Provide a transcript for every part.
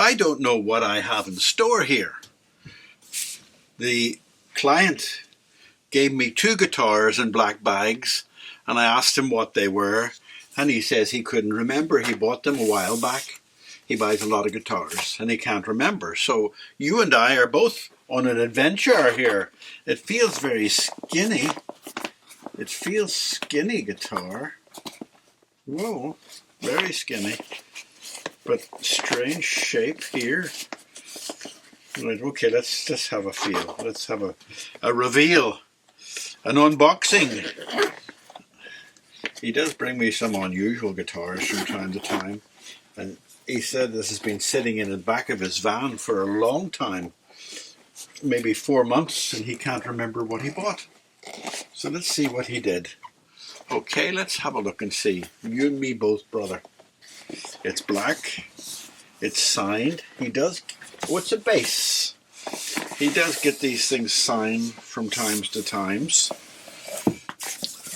I don't know what I have in store here. The client gave me 2 guitars in black bags, and I asked him what they were, and he says he couldn't remember. He bought them a while back. He buys a lot of guitars, and he can't remember. So you and I are both on an adventure here. It feels very skinny. It feels skinny guitar. Whoa, very skinny. But strange shape here. Right, okay, let's just have a feel. Let's have a reveal. An unboxing. He does bring me some unusual guitars from time to time. And he said this has been sitting in the back of his van for a long time. Maybe 4 months, and he can't remember what he bought. So let's see what he did. Okay, let's have a look and see. You and me both, brother. It's black. It's signed. He does... Oh, it's a bass. He does get these things signed from times to times.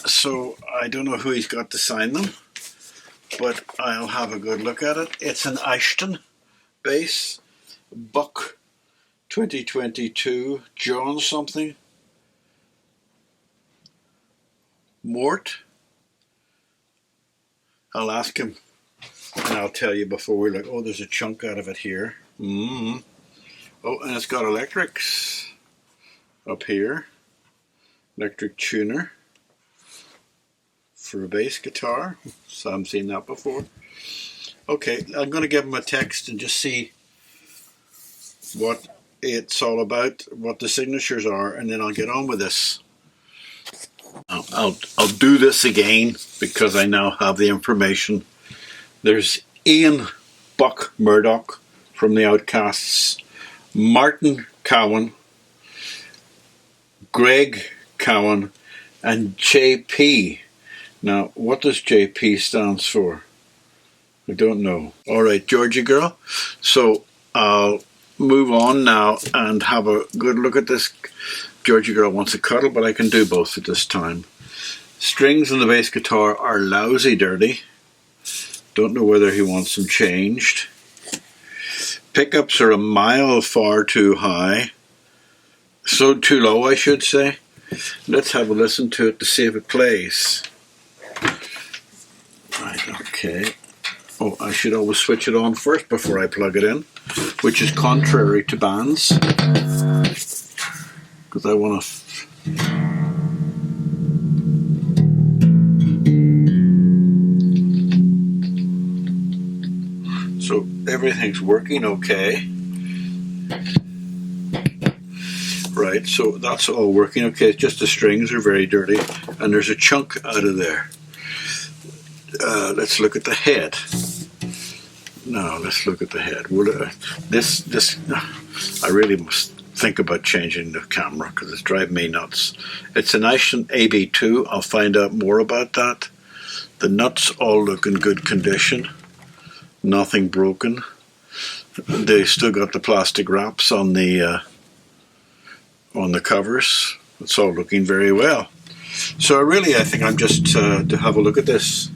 So I don't know who he's got to sign them, but I'll have a good look at it. It's an Ashton bass, Buck 2022, John something, Mort. I'll ask him, and I'll tell you before we look. Oh, there's a chunk out of it here. Oh, and it's got electrics up here. Electric tuner for a bass guitar. So I haven't seen that before. Okay, I'm going to give him a text and just see what it's all about, what the signatures are, and then I'll get on with this. I'll do this again because I now have the information. There's Ian Buck Murdoch from the Outcasts, Martin Cowan, Greg Cowan, and JP. Now, what does JP stands for? I don't know. All right, Georgie girl. So I'll move on now and have a good look at this. Georgie girl wants a cuddle, but I can do both at this time. Strings on the bass guitar are lousy dirty. Don't know whether he wants them changed. Pickups are a mile far too high. So too low, I should say. Let's have a listen to it to see if it plays. Right, okay. Oh, I should always switch it on first before I plug it in, which is contrary to bands. Because I want to... So everything's working okay. Right, so that's all working okay. It's just the strings are very dirty, and there's a chunk out of there. Let's look at the head. Now let's look at the head. Well, I really must think about changing the camera because it's driving me nuts. It's an Ashton AB2. I'll find out more about that. The nuts all look in good condition. Nothing broken. They still got the plastic wraps on the covers. It's all looking very well. So really, I think I'm just to have a look at this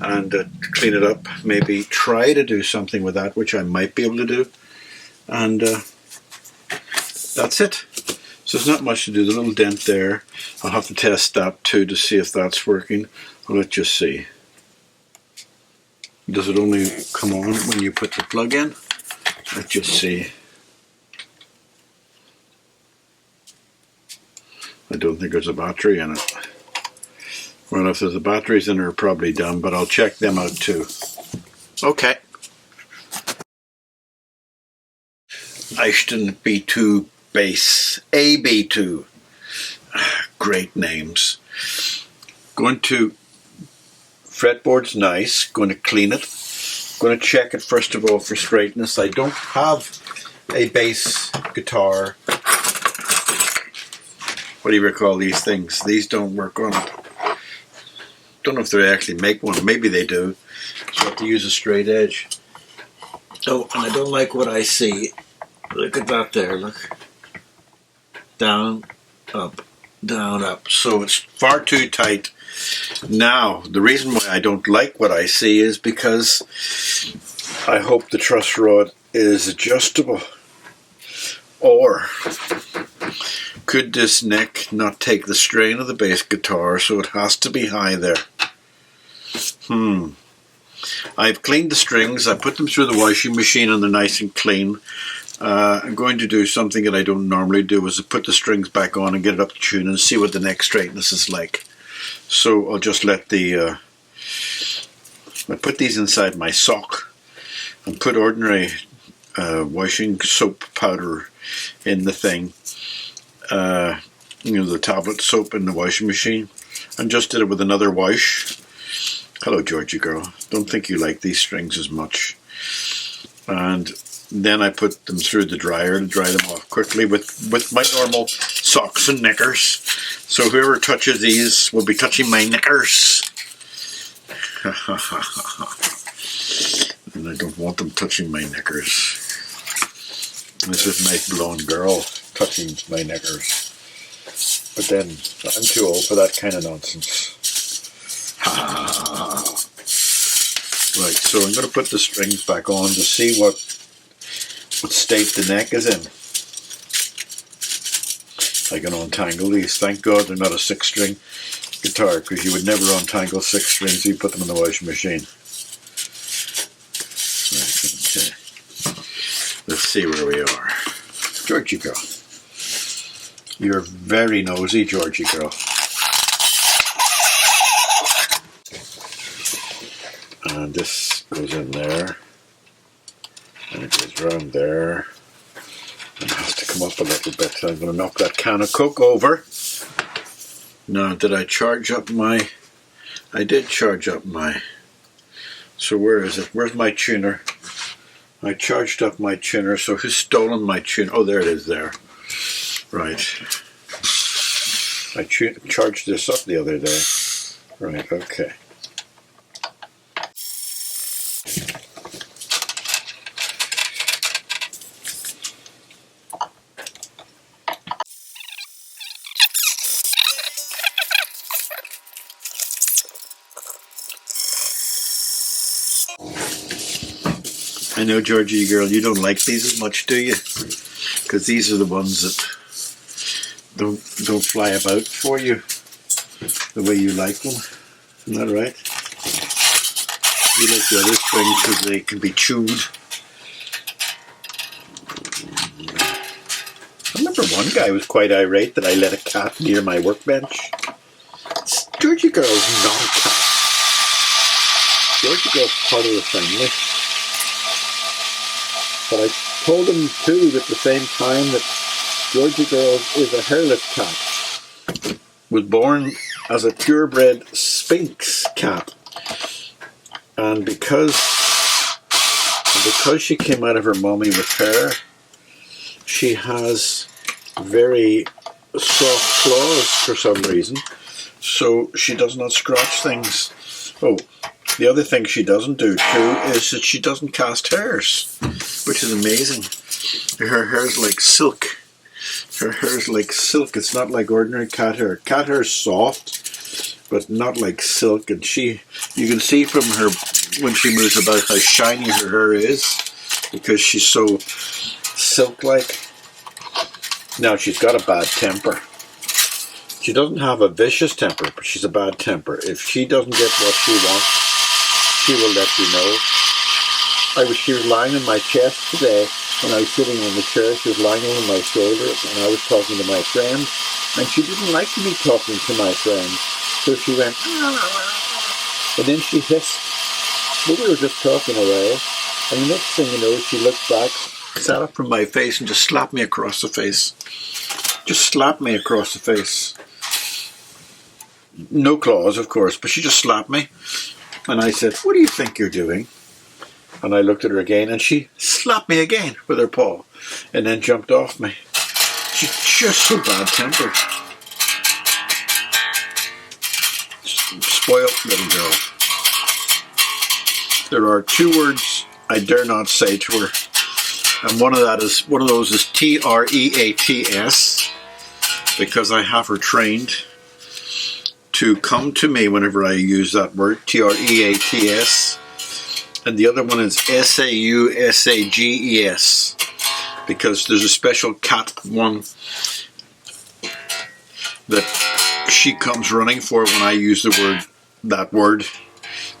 and clean it up. Maybe try to do something with that, which I might be able to do. And that's it. So there's not much to do. The little dent there. I'll have to test that too to see if that's working. Well, let's just see. Does it only come on when you put the plug in? Let's just see. I don't think there's a battery in it. Well, if there's a batteries in it, they're probably done, but I'll check them out too. Okay. Ashton AB2 Bass, AB2. Great names. Going to... Fretboard's nice. Going to clean it. Going to check it first of all for straightness. I don't have a bass guitar. What do you call these things? These don't work on it. Don't know if they actually make one. Maybe they do. So I have to use a straight edge. Oh, and I don't like what I see. Look at that there, look. Down, up, down, up. So it's far too tight. Now, the reason why I don't like what I see is because I hope the truss rod is adjustable. Or could this neck not take the strain of the bass guitar, so it has to be high there? I've cleaned the strings. I put them through the washing machine and they're nice and clean. I'm going to do something that I don't normally do, is to put the strings back on and get it up to tune and see what the neck straightness is like. So I'll just let I put these inside my sock and put ordinary washing soap powder in the thing, the tablet soap in the washing machine, and just did it with another wash. Hello, Georgie girl. Don't think you like these strings as much. And then I put them through the dryer to dry them off quickly with my normal socks and knickers. So whoever touches these will be touching my knickers. And I don't want them touching my knickers. This is a nice blonde girl touching my knickers. But then I'm too old for that kind of nonsense. Right, so I'm going to put the strings back on to see what state the neck is in. I can untangle these. Thank God they're not a 6-string guitar, because you would never untangle 6 strings if you put them in the washing machine. Right, okay. Let's see where we are. Georgie girl. You're very nosy, Georgie girl. And this goes in there, and it goes round there, and it has to come up a little bit. So I'm going to knock that can of Coke over. Now, did I charge up my... I did charge up my... So where is it? Where's my tuner? I charged up my tuner, so who's stolen my tuner? Oh, there it is there. Right. I charged this up the other day. Right, okay. I know, Georgie girl, you don't like these as much, do you? Because these are the ones that don't fly about for you the way you like them. Isn't that right? You like the other strings because they can be chewed. I remember one guy was quite irate that I let a cat near my workbench. Georgie girl's not a cat. Georgie girl's part of the family. But I told him too at the same time that Georgie girl is a hairless cat. Was born as a purebred Sphinx cat. And because she came out of her mommy with hair, she has very soft claws for some reason. So she does not scratch things. Oh, the other thing she doesn't do too is that she doesn't cast hairs, which is amazing. Her hair is like silk. Her hair is like silk. It's not like ordinary cat hair. Cat hair is soft, but not like silk. And you can see from her when she moves about how shiny her hair is, because she's so silk-like. Now, she's got a bad temper. She doesn't have a vicious temper, but she's a bad temper. If she doesn't get what she wants, she will let you know. She was lying on my chest today when I was sitting in the chair. She was lying over my shoulder, and I was talking to my friend, and she didn't like me talking to my friend, so she went, and then she hissed. But we were just talking away, and the next thing you know, she looked back, sat up from my face, and just slapped me across the face. Just slapped me across the face. No claws, of course, but she just slapped me. And I said, "What do you think you're doing?" And I looked at her again, and she slapped me again with her paw, and then jumped off me. She's just so bad-tempered. Spoiled little girl. There are 2 words I dare not say to her, and one of those is T-R-E-A-T-S, because I have her trained to come to me whenever I use that word, T-R-E-A-T-S. and the other one is SAUSAGES, because there's a special cat one that she comes running for when I use that word,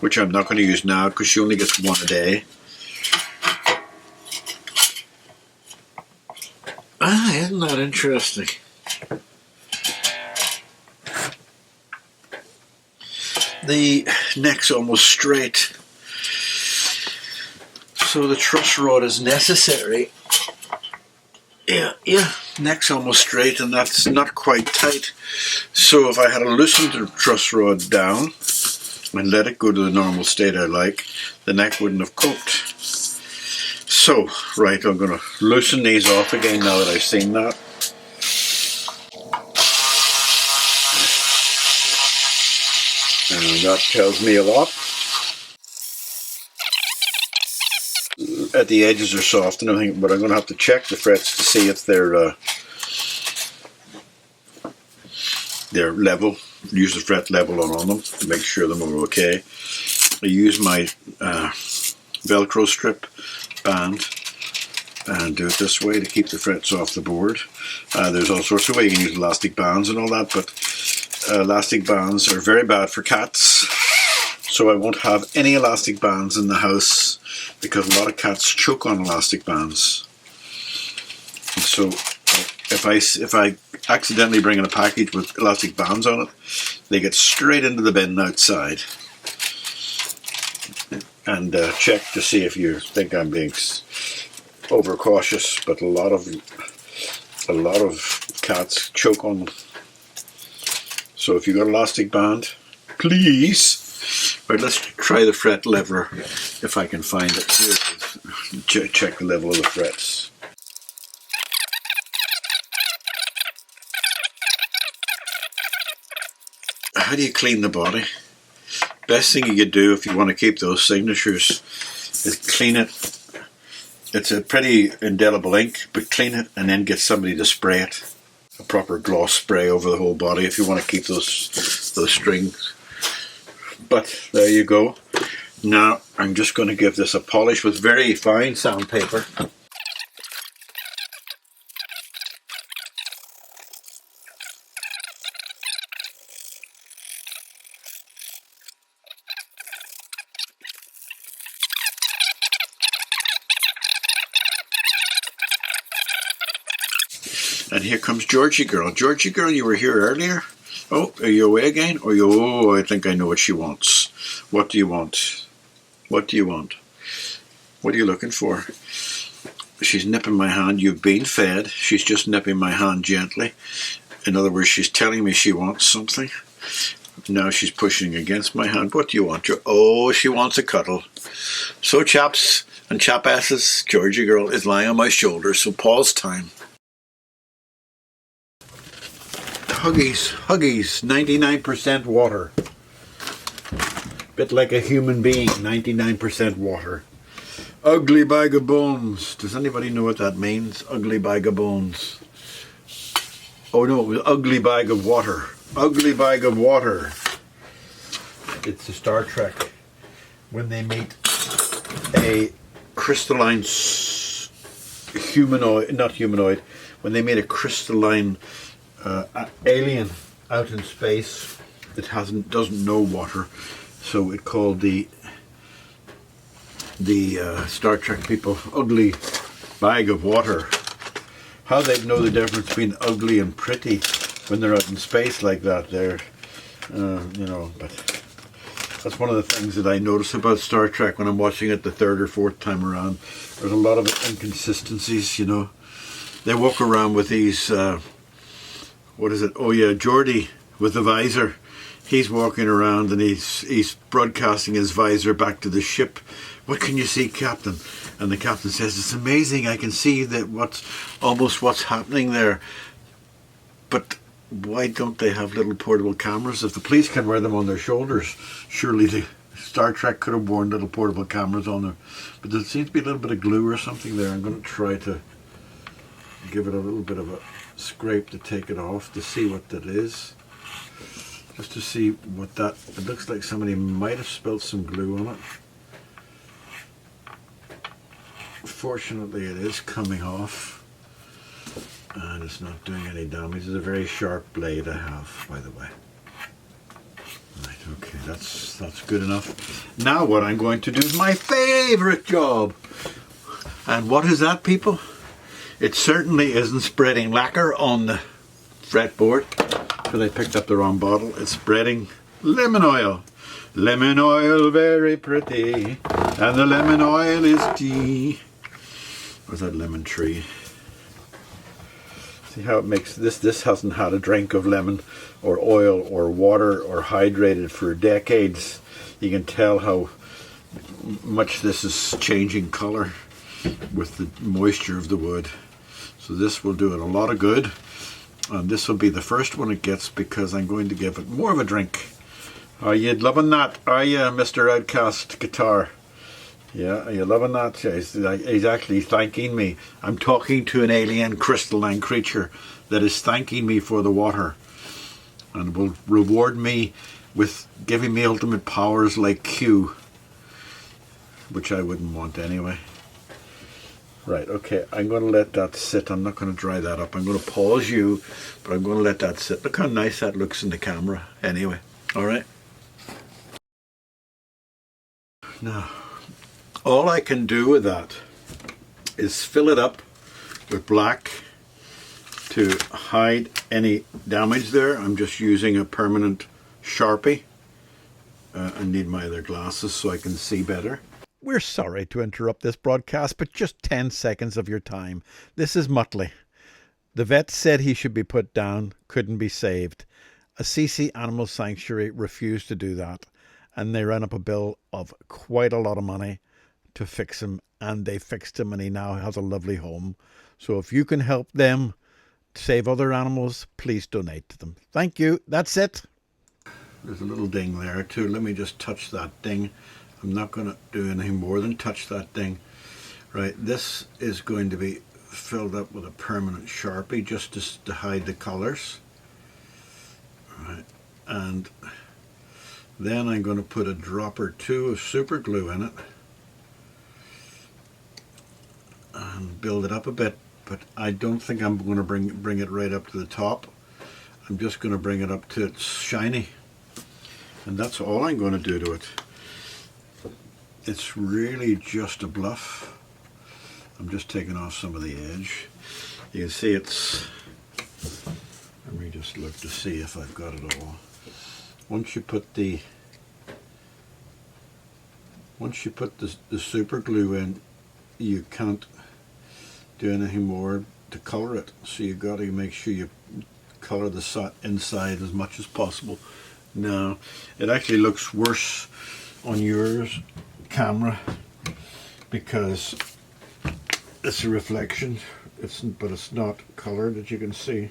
which I'm not going to use now because she only gets one a day. Isn't that interesting? The neck's almost straight, so the truss rod is necessary. Yeah, neck's almost straight, and that's not quite tight. So if I had loosened the truss rod down and let it go to the normal state I like, the neck wouldn't have coped. So, right, I'm going to loosen these off again now that I've seen that. And that tells me a lot. At the edges are soft and everything, but I'm going to have to check the frets to see if they're level. Use the fret level on them to make sure them are okay. I use my Velcro strip band and do it this way to keep the frets off the board. There's all sorts of ways you can use elastic bands and all that, but elastic bands are very bad for cats, so I won't have any elastic bands in the house because a lot of cats choke on elastic bands. And so if I accidentally bring in a package with elastic bands on it, they get straight into the bin outside. And check to see if you think I'm being overcautious, but a lot of cats choke on them. So if you got elastic band, please. Right, let's try the fret lever if I can find it. Here, check the level of the frets. How do you clean the body? Best thing you could do if you want to keep those signatures is clean it. It's a pretty indelible ink, but clean it and then get somebody to spray it. A proper gloss spray over the whole body if you want to keep those strings. But there you go. Now I'm just going to give this a polish with very fine sandpaper. And here comes Georgie Girl. Georgie Girl, you were here earlier? Oh, are you away again? Oh, I think I know what she wants. What do you want? What do you want? What are you looking for? She's nipping my hand. You've been fed. She's just nipping my hand gently. In other words, she's telling me she wants something. Now she's pushing against my hand. What do you want? Oh, she wants a cuddle. So chaps and chapasses, Georgie Girl is lying on my shoulder, so pause time. Huggies, 99% water. Bit like a human being, 99% water. Ugly bag of bones. Does anybody know what that means? Ugly bag of bones. Oh no, it was ugly bag of water. Ugly bag of water. It's a Star Trek. When they meet a crystalline humanoid, not humanoid, when they meet a crystalline alien out in space that doesn't know water, so it called the Star Trek people ugly bag of water. How they'd know the difference between ugly and pretty when they're out in space like that? There, but that's one of the things that I notice about Star Trek when I'm watching it the third or fourth time around. There's a lot of inconsistencies. They walk around with these. What is it? Oh yeah, Geordie with the visor. He's walking around and he's broadcasting his visor back to the ship. What can you see, Captain? And the captain says, it's amazing. I can see that what's happening there. But why don't they have little portable cameras? If the police can wear them on their shoulders, surely the Star Trek could have worn little portable cameras on there. But there seems to be a little bit of glue or something there. I'm going to try to give it a little bit of a scrape to take it off to see what that is, just to see what that, it looks like somebody might have spilled some glue on it. Fortunately it is coming off and it's not doing any damage. It's a very sharp blade I have, by the way. Right, okay, that's good enough. Now what I'm going to do is my favourite job. And what is that, people? It certainly isn't spreading lacquer on the fretboard, because I picked up the wrong bottle. It's spreading lemon oil. Lemon oil, very pretty, and the lemon oil is tea. Where's that lemon tree? See how it makes this? This hasn't had a drink of lemon or oil or water or hydrated for decades. You can tell how much this is changing color with the moisture of the wood. So this will do it a lot of good. And this will be the first one it gets because I'm going to give it more of a drink. Are you loving that? Are you, Mr. Outcast Guitar? Yeah, are you loving that? He's actually thanking me. I'm talking to an alien crystalline creature that is thanking me for the water and will reward me with giving me ultimate powers like Q, which I wouldn't want anyway. Right, okay, I'm going to let that sit. I'm not going to dry that up. I'm going to pause you, but I'm going to let that sit. Look how nice that looks in the camera anyway. All right. Now, all I can do with that is fill it up with black to hide any damage there. I'm just using a permanent Sharpie. I need my other glasses so I can see better. We're sorry to interrupt this broadcast, but just 10 seconds of your time. This is Muttley. The vet said he should be put down, couldn't be saved. A CC Animal Sanctuary refused to do that, and they ran up a bill of quite a lot of money to fix him, and they fixed him, and he now has a lovely home. So if you can help them save other animals, please donate to them. Thank you. That's it. There's a little ding there too. Let me just touch that ding. I'm not going to do anything more than touch that ding. Right, this is going to be filled up with a permanent Sharpie just to hide the colours. Right, and then I'm going to put a drop or two of super glue in it and build it up a bit, but I don't think I'm going to bring it right up to the top. I'm just going to bring it up to it's shiny, and that's all I'm going to do to it. It's really just a bluff. I'm just taking off some of the edge. You can see it's, let me just look to see if I've got it all. Once you put the super glue in, you can't do anything more to color it. So you got to make sure you color the inside as much as possible. Now, it actually looks worse on yours camera because it's a reflection. But it's not colored, as you can see.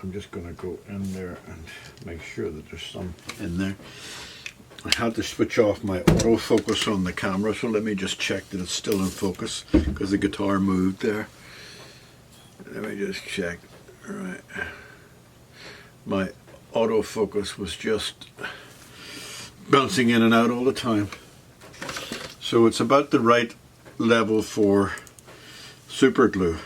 I'm just going to go in there and make sure that there's some in there. I had to switch off my autofocus on the camera, so let me just check that it's still in focus because the guitar moved there. Let me just check. All right. My autofocus was just bouncing in and out all the time. So it's about the right level for super glue.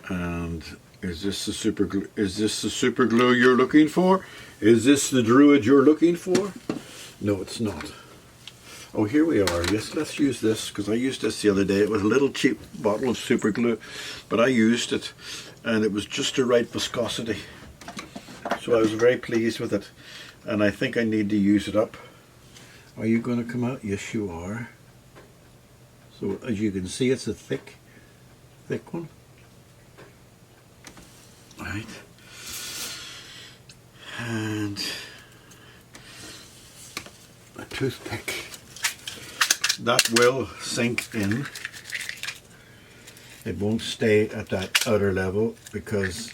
And is this the super glue? Is this the super glue you're looking for? Is this the Druid you're looking for? No, it's not. Oh, here we are. Yes, let's use this, because I used this the other day. It was a little cheap bottle of super glue, but I used it, and it was just the right viscosity. So I was very pleased with it, and I think I need to use it up. Are you going to come out? Yes, you are. So as you can see, it's a thick one. All right. And a toothpick. That will sink in. It won't stay at that outer level because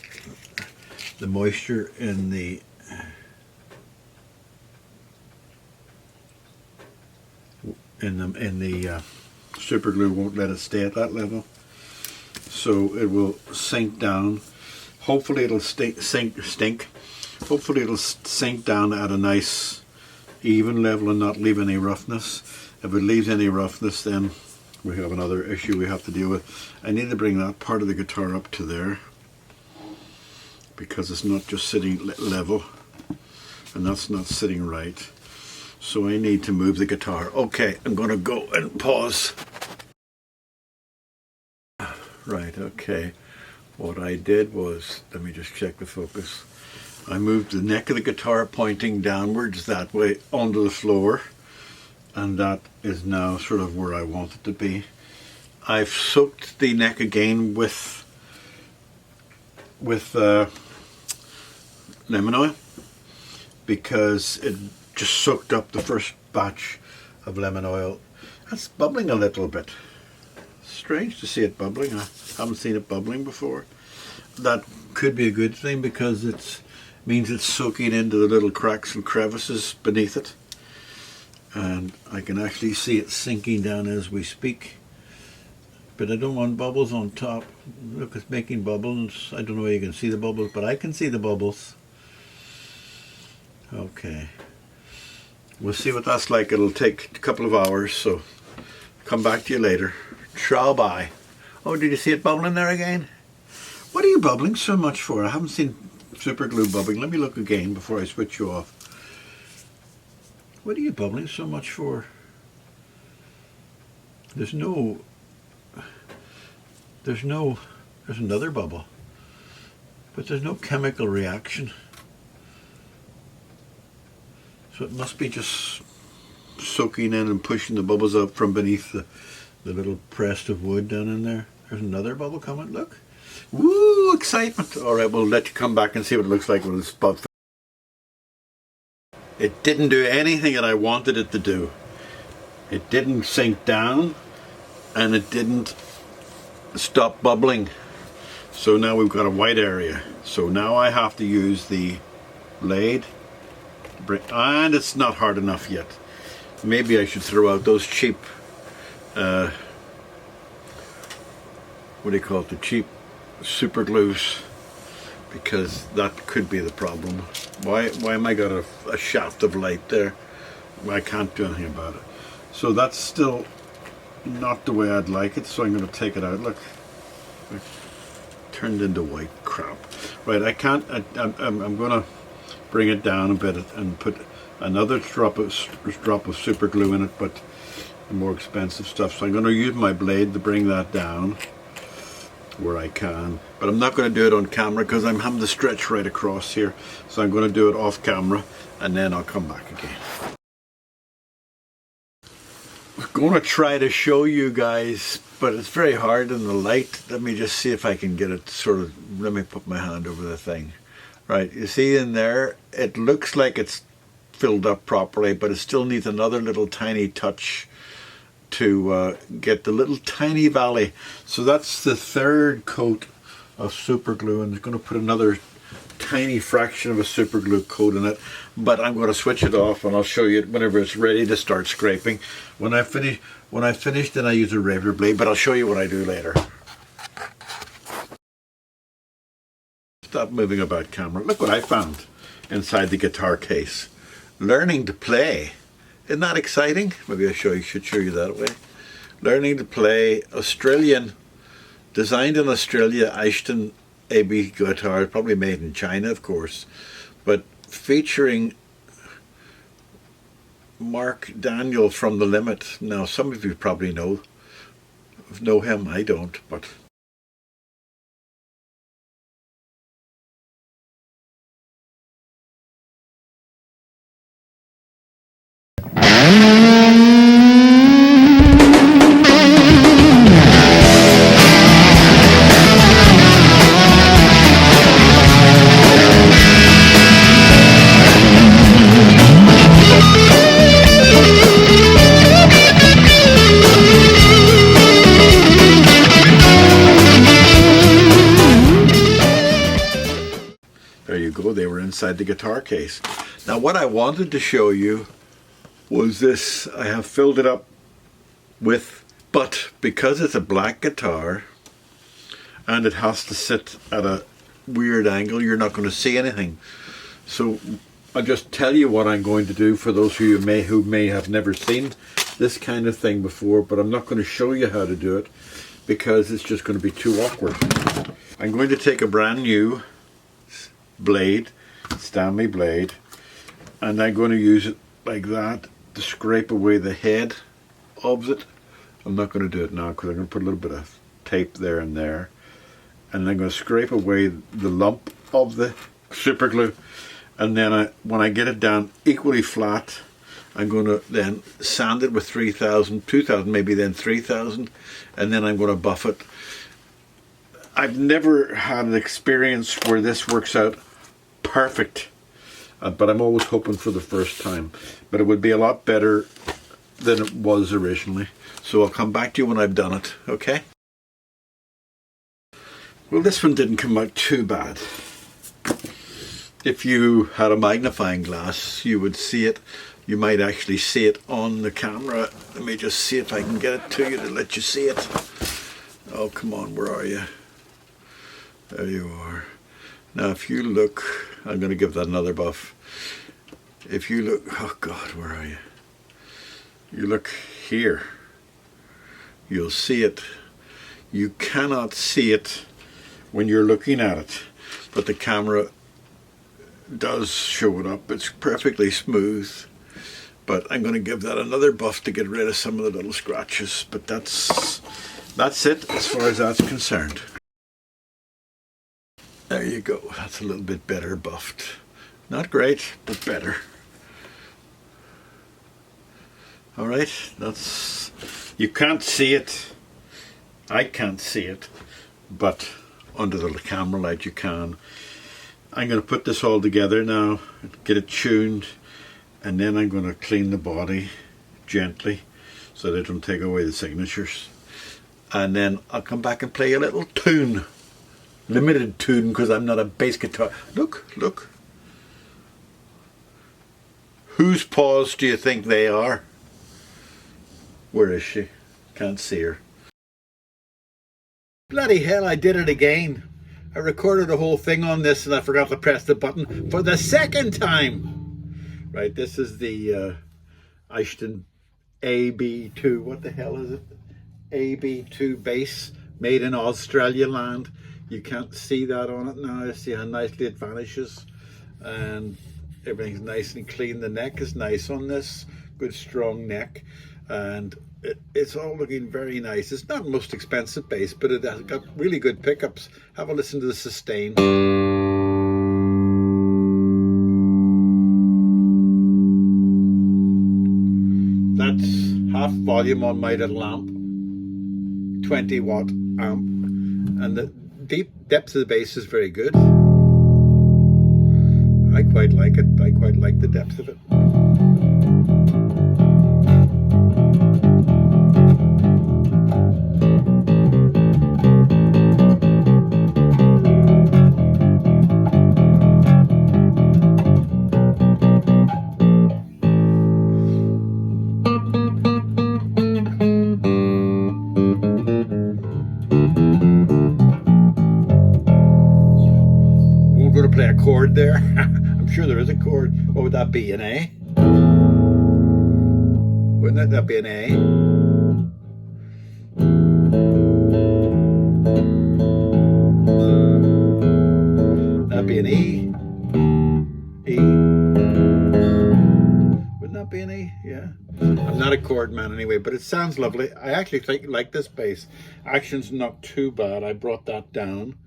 the moisture in the super glue won't let it stay at that level. So it will sink down. Hopefully it'll Hopefully it'll sink down at a nice even level and not leave any roughness. If it leaves any roughness, then we have another issue we have to deal with. I need to bring that part of the guitar up to there because it's not just sitting level, and that's not sitting right. So I need to move the guitar. Okay, I'm going to go and pause. Right, okay. What I did was, let me just check the focus. I moved the neck of the guitar pointing downwards that way onto the floor, and that is now sort of where I want it to be. I've soaked the neck again with lemon oil because it just soaked up the first batch of lemon oil. That's bubbling a little bit. Strange to see it bubbling. I haven't seen it bubbling before. That could be a good thing because it means it's soaking into the little cracks and crevices beneath it. And I can actually see it sinking down as we speak. But I don't want bubbles on top. Look, it's making bubbles. I don't know where you can see the bubbles, but I can see the bubbles. Okay. We'll see what that's like. It'll take a couple of hours, so come back to you later. Ciao, bye. Oh, did you see it bubbling there again? What are you bubbling so much for? I haven't seen super glue bubbling. Let me look again before I switch you off. What are you bubbling so much for? There's another bubble, but there's no chemical reaction. So it must be just soaking in and pushing the bubbles up from beneath the little pressed of wood down in there. There's another bubble coming, look. Woo, excitement. All right, we'll let you come back and see what it looks like when it's about. It didn't do anything that I wanted it to do. It didn't sink down, and it didn't stop bubbling. So now we've got a white area. So now I have to use the blade, and it's not hard enough yet. Maybe I should throw out those cheap, what do you call it, the cheap super glues, because that could be the problem. Why am I got a shaft of light there? I can't do anything about it. So that's still not the way I'd like it, so I'm going to take it out. Look, it turned into white crap. Right, I can't, I'm going to bring it down a bit and put another drop of super glue in it, but the more expensive stuff. So I'm going to use my blade to bring that down where I can, but I'm not going to do it on camera because I'm having to stretch right across here. So I'm going to do it off camera and then I'll come back again. I'm going to try to show you guys, but it's very hard in the light. Let me just see if I can get it sort of, let me put my hand over the thing. Right, you see in there, it looks like it's filled up properly, but it still needs another little tiny touch to get the little tiny valley. So that's the third coat of super glue, and I'm going to put another tiny fraction of a super glue coat in it, but I'm going to switch it off and I'll show you it whenever it's ready to start scraping. When I finish, then I use a razor blade, but I'll show you what I do later. Stop moving about camera. Look what I found inside the guitar case. Learning to play. Isn't that exciting? Maybe I should show you that way. Learning to play Australian, designed in Australia, Ashton AB2 guitar, probably made in China, of course, but featuring Mark Daniel from The Limit. Now, some of you probably know him. I don't, but there you go, they were inside the guitar case. Now what I wanted to show you was this. I have filled it up with, but because it's a black guitar and it has to sit at a weird angle, you're not going to see anything. So I'll just tell you what I'm going to do for those of you who may have never seen this kind of thing before, but I'm not going to show you how to do it because it's just going to be too awkward. I'm going to take a brand new blade, Stanley blade, and I'm going to use it like that to scrape away the head of it. I'm not going to do it now because I'm going to put a little bit of tape there and there, and I'm going to scrape away the lump of the super glue, and then when I get it down equally flat, I'm going to then sand it with 3000, 2000, maybe then 3000, and then I'm going to buff it. I've never had an experience where this works out perfect, but I'm always hoping for the first time. But it would be a lot better than it was originally. So I'll come back to you when I've done it, okay? Well, this one didn't come out too bad. If you had a magnifying glass, you would see it. You might actually see it on the camera. Let me just see if I can get it to you to let you see it. Oh, come on, where are you? There you are. Now, if you look, I'm going to give that another buff. If you look, oh God, where are you? You look here. You'll see it. You cannot see it when you're looking at it, but the camera does show it up. It's perfectly smooth, but I'm going to give that another buff to get rid of some of the little scratches. But that's it as far as that's concerned. There you go. That's a little bit better buffed. Not great, but better. All right, that's, you can't see it. I can't see it, but under the camera light you can. I'm going to put this all together now, get it tuned, and then I'm going to clean the body gently so that it don't take away the signatures. And then I'll come back and play a little tune. Limited tune because I'm not a bass guitar. Look, look. Whose paws do you think they are? Where is she? Can't see her. Bloody hell, I did it again. I recorded the whole thing on this and I forgot to press the button for the second time. Right, this is the Ashton AB2, what the hell is it? AB2 Bass, made in Australia land. You can't see that on it now. See how nicely it vanishes. And everything's nice and clean. The neck is nice on this, good strong neck. And it's all looking very nice. It's not the most expensive bass, but it has got really good pickups. Have a listen to the sustain. That's half volume on my little amp, 20 watt amp, and the deep depth of the bass is very good. I quite like it. I quite like the depth of it. Going to play a chord there. I'm sure there is a chord. What would that be? An A? Wouldn't that be an A? That'd be an E. E. Wouldn't that be an E? Yeah. I'm not a chord man anyway, but it sounds lovely. I actually like this bass. Action's not too bad. I brought that down.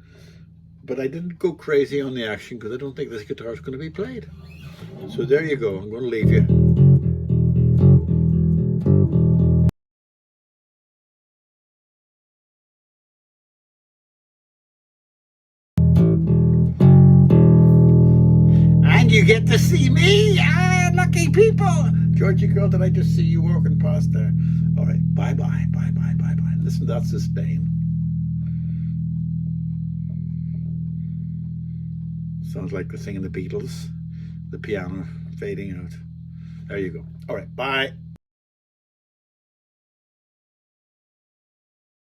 But I didn't go crazy on the action because I don't think this guitar is going to be played. So there you go. I'm going to leave you. And you get to see me. Ah, lucky people. Georgie girl, did I just see you walking past there? All right. Bye-bye. Bye-bye. Bye-bye. Listen, that's sustain. Sounds like the thing in the Beatles, the piano fading out. There you go. All right, bye.